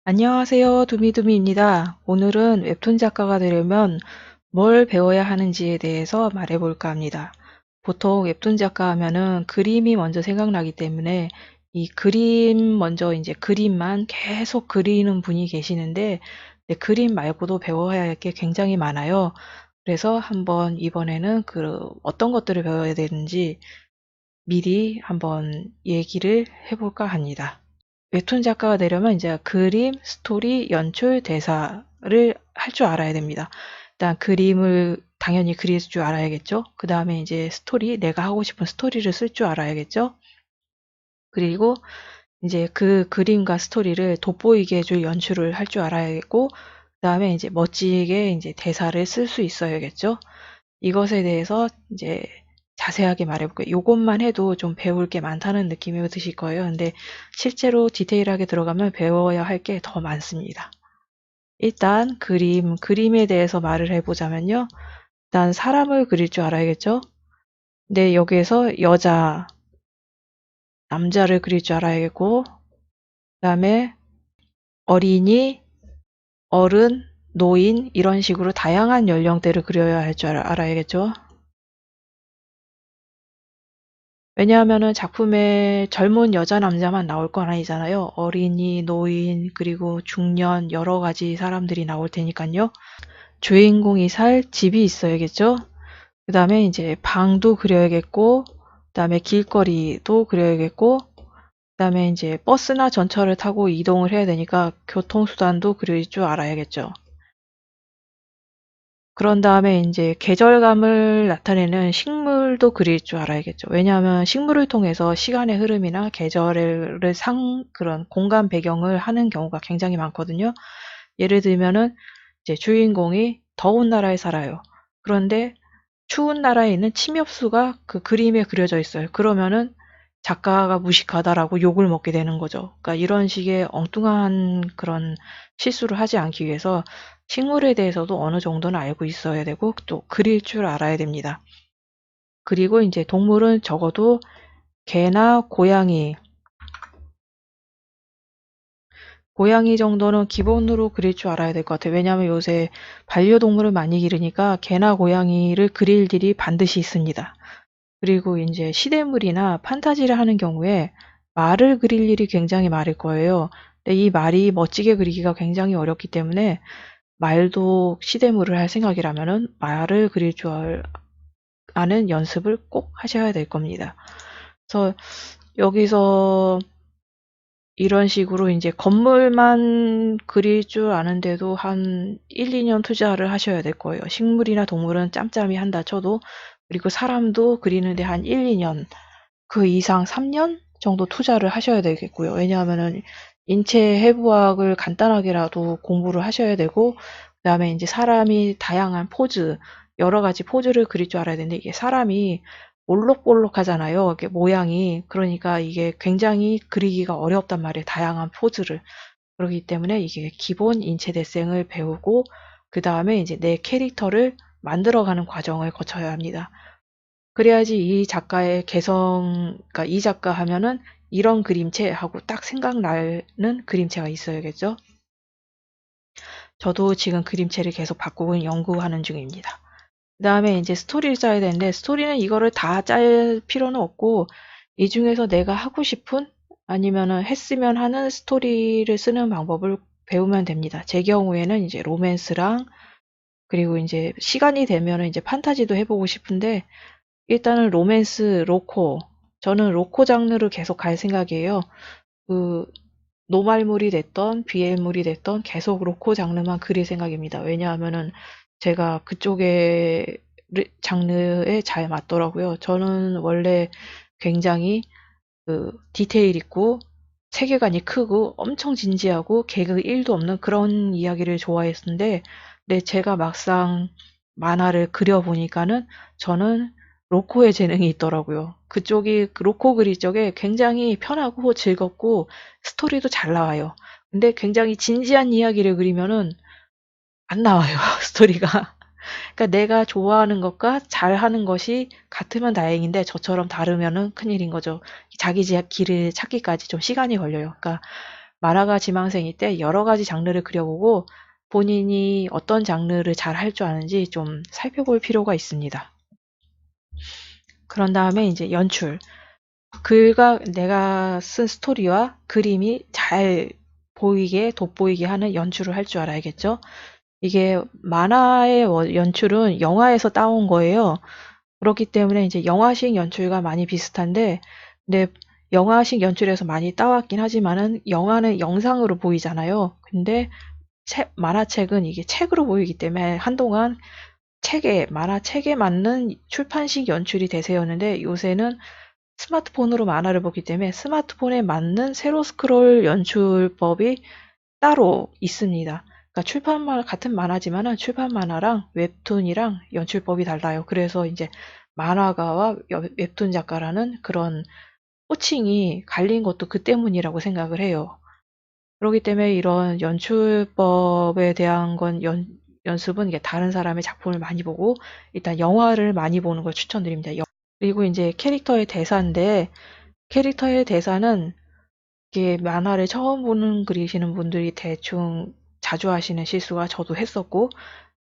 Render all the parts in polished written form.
안녕하세요. 두미두미입니다. 오늘은 웹툰 작가가 되려면 뭘 배워야 하는지에 대해서 말해볼까 합니다. 보통 웹툰 작가 하면은 그림이 먼저 생각나기 때문에 이 그림 먼저 이제 그림만 계속 그리는 분이 계시는데 그림 말고도 배워야 할 게 굉장히 많아요. 그래서 한번 이번에는 어떤 것들을 배워야 되는지 미리 한번 얘기를 해볼까 합니다. 웹툰 작가가 되려면 이제 그림, 스토리, 연출, 대사를 할 줄 알아야 됩니다. 일단 그림을 당연히 그릴 줄 알아야겠죠. 그 다음에 이제 스토리, 내가 하고 싶은 스토리를 쓸 줄 알아야겠죠. 그리고 이제 그 그림과 스토리를 돋보이게 해줄 연출을 할 줄 알아야겠고, 그 다음에 이제 멋지게 이제 대사를 쓸 수 있어야겠죠. 이것에 대해서 이제 자세하게 말해볼게요. 요것만 해도 좀 배울 게 많다는 느낌이 드실 거예요. 근데 실제로 디테일하게 들어가면 배워야 할 게 더 많습니다. 일단 그림에 대해서 말을 해보자면요. 일단 사람을 그릴 줄 알아야겠죠? 근데 여기에서 여자, 남자를 그릴 줄 알아야겠고, 그 다음에 어린이, 어른, 노인 이런 식으로 다양한 연령대를 그려야 할 줄 알아야겠죠? 왜냐하면은 작품에 젊은 여자, 남자만 나올 건 아니잖아요. 어린이, 노인, 그리고 중년 여러 가지 사람들이 나올 테니까요. 주인공이 살 집이 있어야겠죠. 그 다음에 이제 방도 그려야겠고, 그 다음에 길거리도 그려야겠고, 그 다음에 이제 버스나 전철을 타고 이동을 해야 되니까 교통수단도 그릴 줄 알아야겠죠. 그런 다음에 이제 계절감을 나타내는 식물도 그릴 줄 알아야겠죠. 왜냐하면 식물을 통해서 시간의 흐름이나 계절을 그런 공간 배경을 하는 경우가 굉장히 많거든요. 예를 들면은 이제 주인공이 더운 나라에 살아요. 그런데 추운 나라에 있는 침엽수가 그 그림에 그려져 있어요. 그러면은 작가가 무식하다라고 욕을 먹게 되는 거죠. 그러니까 이런 식의 엉뚱한 그런 실수를 하지 않기 위해서 식물에 대해서도 어느 정도는 알고 있어야 되고 또 그릴 줄 알아야 됩니다. 그리고 이제 동물은 적어도 개나 고양이 정도는 기본으로 그릴 줄 알아야 될 것 같아요. 왜냐하면 요새 반려동물을 많이 기르니까 개나 고양이를 그릴 일이 반드시 있습니다. 그리고 이제 시대물이나 판타지를 하는 경우에 말을 그릴 일이 굉장히 많을 거예요. 근데 이 말이 멋지게 그리기가 굉장히 어렵기 때문에 말도 시대물을 할 생각이라면은 말을 그릴 줄 아는 연습을 꼭 하셔야 될 겁니다. 그래서 여기서 이런 식으로 이제 건물만 그릴 줄 아는데도 한 1, 2년 투자를 하셔야 될 거예요. 식물이나 동물은 짬짬이 한다 쳐도 그리고 사람도 그리는데 한 1, 2년 그 이상 3년 정도 투자를 하셔야 되겠고요. 왜냐하면은 인체 해부학을 간단하게라도 공부를 하셔야 되고 그다음에 이제 사람이 다양한 포즈, 여러 가지 포즈를 그릴 줄 알아야 되는데 이게 사람이 볼록볼록하잖아요. 이게 모양이. 그러니까 이게 굉장히 그리기가 어렵단 말이에요. 다양한 포즈를. 그렇기 때문에 이게 기본 인체 대생을 배우고 그다음에 이제 내 캐릭터를 만들어가는 과정을 거쳐야 합니다. 그래야지 이 작가의 그러니까 이 작가 하면은 이런 그림체 하고 딱 생각나는 그림체가 있어야겠죠. 저도 지금 그림체를 계속 바꾸고 연구하는 중입니다. 그 다음에 이제 스토리를 짜야 되는데 스토리는 이거를 다 짤 필요는 없고 이 중에서 내가 하고 싶은 아니면은 했으면 하는 스토리를 쓰는 방법을 배우면 됩니다. 제 경우에는 이제 로맨스랑 그리고 이제 시간이 되면은 이제 판타지도 해보고 싶은데 일단은 로맨스, 로코. 저는 로코 장르를 계속 갈 생각이에요. 그 노말물이 됐던 BL물이 됐던 계속 로코 장르만 그릴 생각입니다. 왜냐하면은 제가 그쪽의 장르에 잘 맞더라고요. 저는 원래 굉장히 그 디테일 있고 세계관이 크고 엄청 진지하고 개그 1도 없는 그런 이야기를 좋아했는데 근데 제가 막상 만화를 그려보니까는 저는 로코의 재능이 있더라고요. 그쪽이 로코 그릴 적에 굉장히 편하고 즐겁고 스토리도 잘 나와요. 근데 굉장히 진지한 이야기를 그리면은 안 나와요, 스토리가. 그러니까 내가 좋아하는 것과 잘하는 것이 같으면 다행인데 저처럼 다르면은 큰일인 거죠. 자기 길을 찾기까지 좀 시간이 걸려요. 그러니까 만화가 지망생일 때 여러 가지 장르를 그려보고 본인이 어떤 장르를 잘 할 줄 아는지 좀 살펴볼 필요가 있습니다. 그런 다음에 이제 연출. 내가 쓴 스토리와 그림이 잘 보이게, 돋보이게 하는 연출을 할 줄 알아야겠죠? 이게 만화의 연출은 영화에서 따온 거예요. 그렇기 때문에 이제 영화식 연출과 많이 비슷한데, 근데 영화식 연출에서 많이 따왔긴 하지만은 영화는 영상으로 보이잖아요. 근데 만화책은 이게 책으로 보이기 때문에 한동안 만화책에 맞는 출판식 연출이 대세였는데 요새는 스마트폰으로 만화를 보기 때문에 스마트폰에 맞는 세로 스크롤 연출법이 따로 있습니다. 그러니까 같은 만화지만은 출판 만화랑 웹툰이랑 연출법이 달라요. 그래서 이제 만화가와 웹툰 작가라는 그런 호칭이 갈린 것도 그 때문이라고 생각을 해요. 그렇기 때문에 이런 연출법에 대한 연습은 이게 다른 사람의 작품을 많이 보고 일단 영화를 많이 보는 걸 추천드립니다. 그리고 이제 캐릭터의 대사인데 캐릭터의 대사는 이게 만화를 처음 그리시는 분들이 대충 자주 하시는 실수가 저도 했었고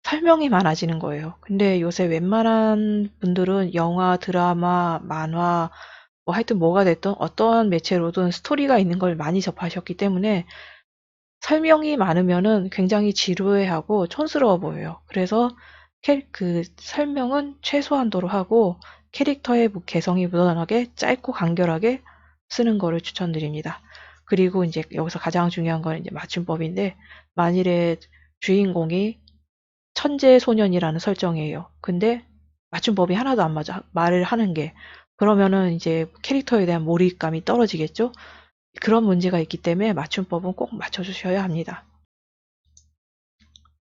설명이 많아지는 거예요. 근데 요새 웬만한 분들은 영화, 드라마, 만화 뭐 하여튼 뭐가 됐든 어떤 매체로든 스토리가 있는 걸 많이 접하셨기 때문에 설명이 많으면은 굉장히 지루해하고 촌스러워 보여요. 그래서 그 설명은 최소한도로 하고 캐릭터의 개성이 묻어나게 짧고 간결하게 쓰는 거를 추천드립니다. 그리고 이제 여기서 가장 중요한 건 이제 맞춤법인데 만일에 주인공이 천재 소년이라는 설정이에요. 근데 맞춤법이 하나도 안 맞아. 말을 하는 게. 그러면은 이제 캐릭터에 대한 몰입감이 떨어지겠죠? 그런 문제가 있기 때문에 맞춤법은 꼭 맞춰주셔야 합니다.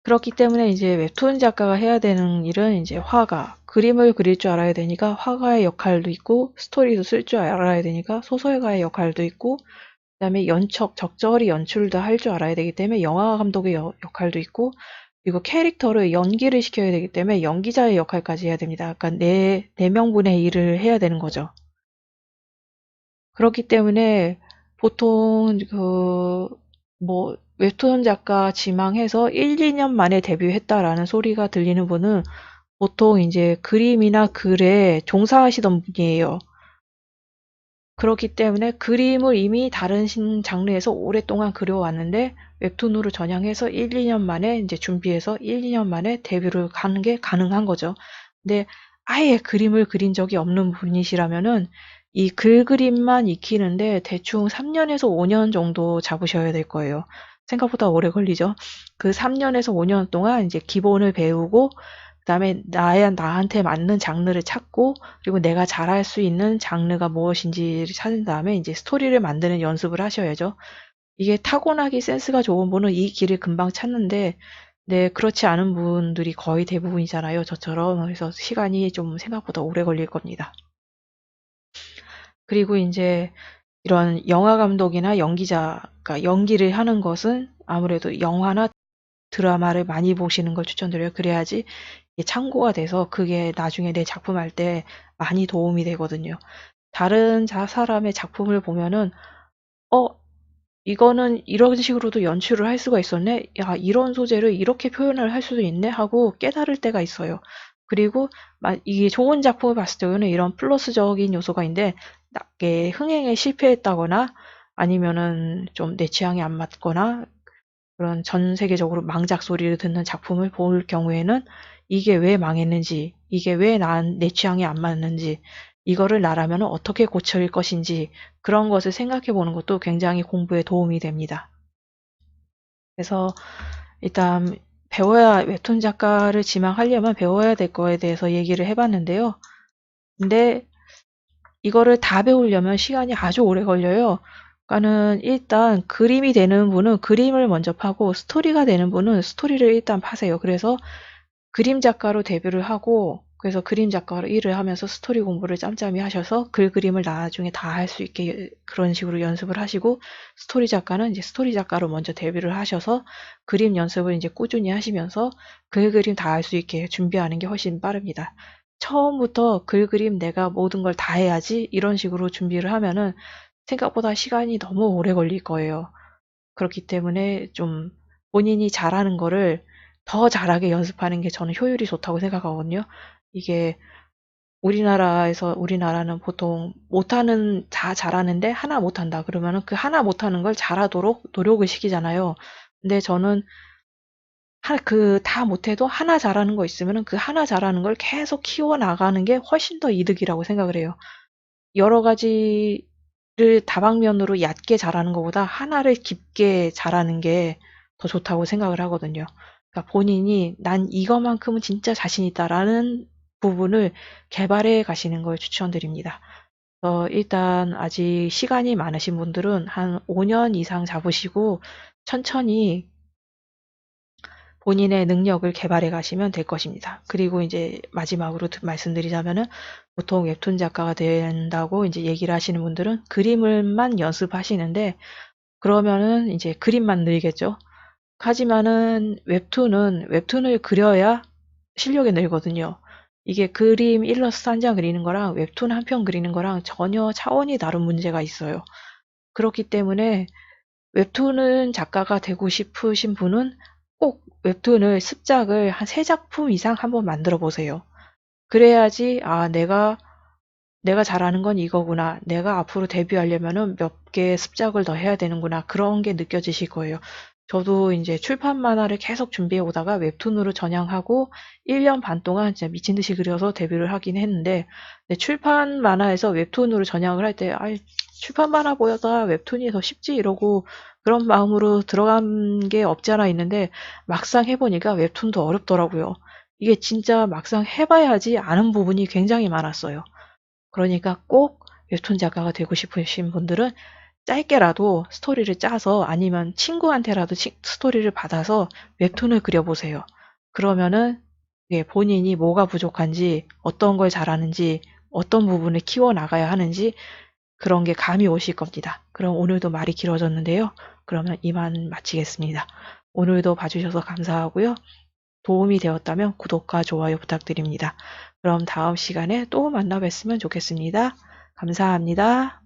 그렇기 때문에 이제 웹툰 작가가 해야 되는 일은 이제 화가, 그림을 그릴 줄 알아야 되니까 화가의 역할도 있고, 스토리도 쓸 줄 알아야 되니까 소설가의 역할도 있고, 그다음에 적절히 연출도 할 줄 알아야 되기 때문에 영화 감독의 역할도 있고, 그리고 캐릭터를 연기를 시켜야 되기 때문에 연기자의 역할까지 해야 됩니다. 그러니까 네 명분의 일을 해야 되는 거죠. 그렇기 때문에 보통 뭐 웹툰 작가 지망해서 1, 2년 만에 데뷔했다라는 소리가 들리는 분은 보통 이제 그림이나 글에 종사하시던 분이에요. 그렇기 때문에 그림을 이미 다른 장르에서 오랫동안 그려왔는데 웹툰으로 전향해서 1, 2년 만에 이제 준비해서 1, 2년 만에 데뷔를 가는 게 가능한 거죠. 근데 아예 그림을 그린 적이 없는 분이시라면은 이 그림만 익히는데 대충 3년에서 5년 정도 잡으셔야 될 거예요. 생각보다 오래 걸리죠. 그 3년에서 5년 동안 이제 기본을 배우고 그다음에 나한테 맞는 장르를 찾고 그리고 내가 잘할 수 있는 장르가 무엇인지를 찾은 다음에 이제 스토리를 만드는 연습을 하셔야죠. 이게 타고나기 센스가 좋은 분은 이 길을 금방 찾는데 네, 그렇지 않은 분들이 거의 대부분이잖아요. 저처럼. 그래서 시간이 좀 생각보다 오래 걸릴 겁니다. 그리고 이제 이런 영화 감독이나 연기자가 연기를 하는 것은 아무래도 영화나 드라마를 많이 보시는 걸 추천드려요. 그래야지 이게 참고가 돼서 그게 나중에 내 작품 할 때 많이 도움이 되거든요. 다른 사람의 작품을 보면은 어, 이거는 이런 식으로도 연출을 할 수가 있었네. 야, 이런 소재를 이렇게 표현을 할 수도 있네 하고 깨달을 때가 있어요. 그리고 이게 좋은 작품을 봤을 때는 이런 플러스적인 요소가 있는데 이게 흥행에 실패했다거나 아니면은 좀 내 취향에 안 맞거나 그런 전 세계적으로 망작 소리를 듣는 작품을 볼 경우에는 이게 왜 망했는지, 이게 왜 내 취향에 안 맞는지, 이거를 나라면 어떻게 고칠 것인지 그런 것을 생각해 보는 것도 굉장히 공부에 도움이 됩니다. 그래서 일단 웹툰 작가를 지망하려면 배워야 될 거에 대해서 얘기를 해봤는데요. 근데 이거를 다 배우려면 시간이 아주 오래 걸려요. 그러니까는 일단 그림이 되는 분은 그림을 먼저 파고 스토리가 되는 분은 스토리를 일단 파세요. 그래서 그림 작가로 데뷔를 하고 그래서 그림 작가로 일을 하면서 스토리 공부를 짬짬이 하셔서 그림을 나중에 다 할 수 있게 그런 식으로 연습을 하시고 스토리 작가는 이제 스토리 작가로 먼저 데뷔를 하셔서 그림 연습을 이제 꾸준히 하시면서 그림 다 할 수 있게 준비하는 게 훨씬 빠릅니다. 처음부터 그림 내가 모든 걸 다 해야지 이런 식으로 준비를 하면은 생각보다 시간이 너무 오래 걸릴 거예요. 그렇기 때문에 좀 본인이 잘하는 거를 더 잘하게 연습하는 게 저는 효율이 좋다고 생각하거든요. 이게 우리나라는 보통 못하는, 다 잘하는데 하나 못한다. 그러면은 그 하나 못하는 걸 잘하도록 노력을 시키잖아요. 근데 저는 다 못해도 하나 잘하는 거 있으면은 그 하나 잘하는 걸 계속 키워나가는 게 훨씬 더 이득이라고 생각을 해요. 여러 가지를 다방면으로 얕게 잘하는 것보다 하나를 깊게 잘하는 게 더 좋다고 생각을 하거든요. 그러니까 본인이 난 이거만큼은 진짜 자신 있다라는 부분을 개발해 가시는 걸 추천드립니다. 일단 아직 시간이 많으신 분들은 한 5년 이상 잡으시고 천천히 본인의 능력을 개발해 가시면 될 것입니다. 그리고 이제 마지막으로 말씀드리자면은 보통 웹툰 작가가 된다고 이제 얘기를 하시는 분들은 그림을만 연습하시는데 그러면은 이제 그림만 늘겠죠. 하지만은 웹툰을 그려야 실력이 늘거든요. 이게 그림 일러스트 한 장 그리는 거랑 웹툰 한 편 그리는 거랑 전혀 차원이 다른 문제가 있어요. 그렇기 때문에 웹툰은 작가가 되고 싶으신 분은 꼭 웹툰을 습작을 한 3작품 이상 한번 만들어 보세요. 그래야지 내가 잘하는 건 이거구나. 내가 앞으로 데뷔하려면은 몇 개의 습작을 더 해야 되는구나. 그런 게 느껴지실 거예요. 저도 이제 출판 만화를 계속 준비해 오다가 웹툰으로 전향하고 1년 반 동안 진짜 미친 듯이 그려서 데뷔를 하긴 했는데, 근데 출판 만화에서 웹툰으로 전향을 할 때, 출판 만화보다 웹툰이 더 쉽지 이러고 그런 마음으로 들어간 게 없지 않아 있는데 막상 해보니까 웹툰도 어렵더라고요. 이게 진짜 막상 해봐야지 아는 부분이 굉장히 많았어요. 그러니까 꼭 웹툰 작가가 되고 싶으신 분들은 짧게라도 스토리를 짜서 아니면 친구한테라도 스토리를 받아서 웹툰을 그려보세요. 그러면은 본인이 뭐가 부족한지, 어떤 걸 잘하는지, 어떤 부분을 키워나가야 하는지 그런 게 감이 오실 겁니다. 그럼 오늘도 말이 길어졌는데요. 그러면 이만 마치겠습니다. 오늘도 봐주셔서 감사하고요. 도움이 되었다면 구독과 좋아요 부탁드립니다. 그럼 다음 시간에 또 만나 뵀으면 좋겠습니다. 감사합니다.